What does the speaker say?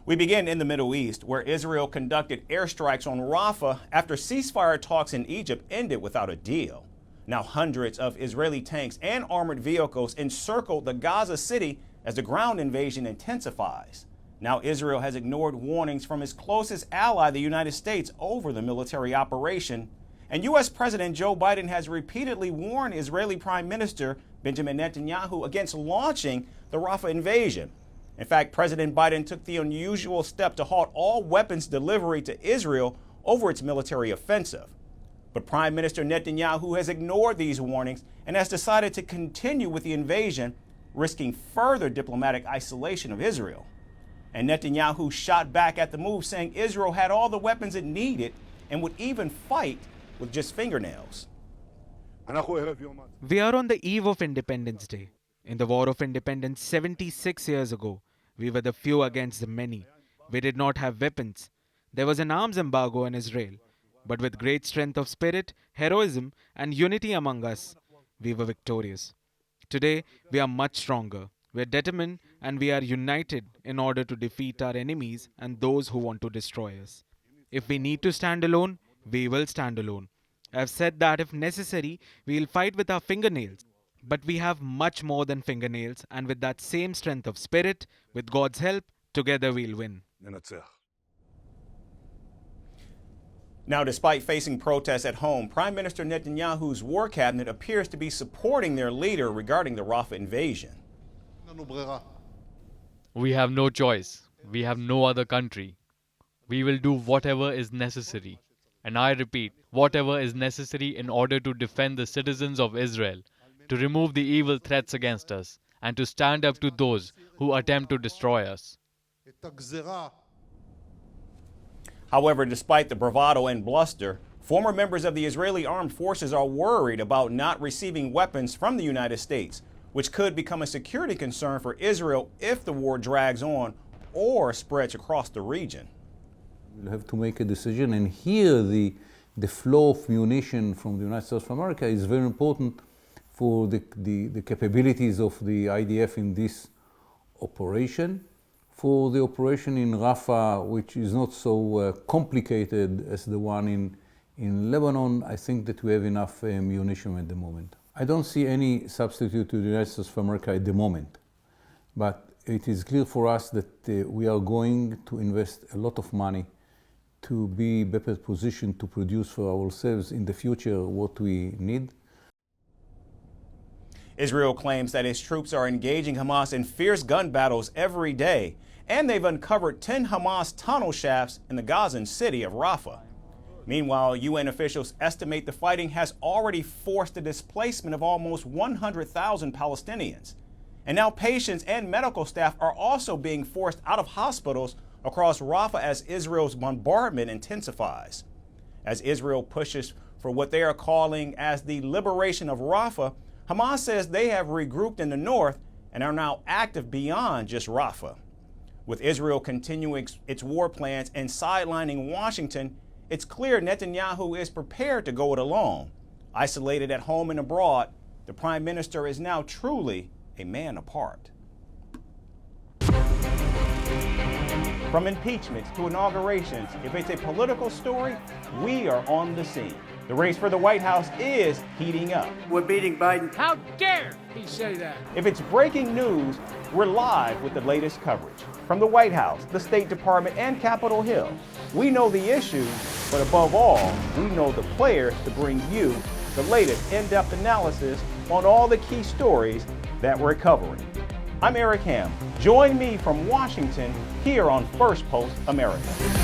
We begin in the Middle East, where Israel conducted airstrikes on Rafah after ceasefire talks in Egypt ended without a deal. Now hundreds of Israeli tanks and armored vehicles encircled the Gaza city as the ground invasion intensifies. Now Israel has ignored warnings from its closest ally, the United States, over the military operation. And U.S. President Joe Biden has repeatedly warned Israeli Prime Minister Benjamin Netanyahu against launching the Rafah invasion. In fact, President Biden took the unusual step to halt all weapons delivery to Israel over its military offensive. But Prime Minister Netanyahu has ignored these warnings and has decided to continue with the invasion, risking further diplomatic isolation of Israel. And Netanyahu shot back at the move, saying Israel had all the weapons it needed and would even fight with just fingernails. We are on the eve of Independence Day. In the War of Independence 76 years ago, we were the few against the many. We did not have weapons. There was an arms embargo on Israel. But with great strength of spirit, heroism, and unity among us, we were victorious. Today, we are much stronger. We are determined and we are united in order to defeat our enemies and those who want to destroy us. If we need to stand alone, we will stand alone. I have said that if necessary, we will fight with our fingernails. But we have much more than fingernails, and with that same strength of spirit, with God's help, together we'll win. Now, despite facing protests at home, Prime Minister Netanyahu's War Cabinet appears to be supporting their leader regarding the Rafah invasion. We have no choice. We have no other country. We will do whatever is necessary. And I repeat, whatever is necessary in order to defend the citizens of Israel, to remove the evil threats against us, and to stand up to those who attempt to destroy us. However, despite the bravado and bluster, former members of the Israeli armed forces are worried about not receiving weapons from the United States, which could become a security concern for Israel if the war drags on or spreads across the region. We'll have to make a decision, and here the flow of munition from the United States of America is very important for the capabilities of the IDF in this operation. For the operation in Rafah, which is not so complicated as the one in Lebanon, I think that we have enough munition at the moment. I don't see any substitute to the United States of America at the moment, but it is clear for us that we are going to invest a lot of money to be better positioned to produce for ourselves in the future what we need. Israel claims that its troops are engaging Hamas in fierce gun battles every day, and they've uncovered 10 Hamas tunnel shafts in the Gazan city of Rafah. Meanwhile, UN officials estimate the fighting has already forced the displacement of almost 100,000 Palestinians. And now patients and medical staff are also being forced out of hospitals across Rafah as Israel's bombardment intensifies. As Israel pushes for what they are calling as the liberation of Rafah, Hamas says they have regrouped in the north and are now active beyond just Rafah. With Israel continuing its war plans and sidelining Washington, it's clear Netanyahu is prepared to go it alone. Isolated at home and abroad, the Prime Minister is now truly a man apart. From impeachments to inaugurations, if it's a political story, we are on the scene. The race for the White House is heating up. We're beating Biden. How dare he say that? If it's breaking news, we're live with the latest coverage. From the White House, the State Department, and Capitol Hill, we know the issues, but above all, we know the players to bring you the latest in-depth analysis on all the key stories that we're covering. I'm Eric Ham. Join me from Washington here on Firstpost America.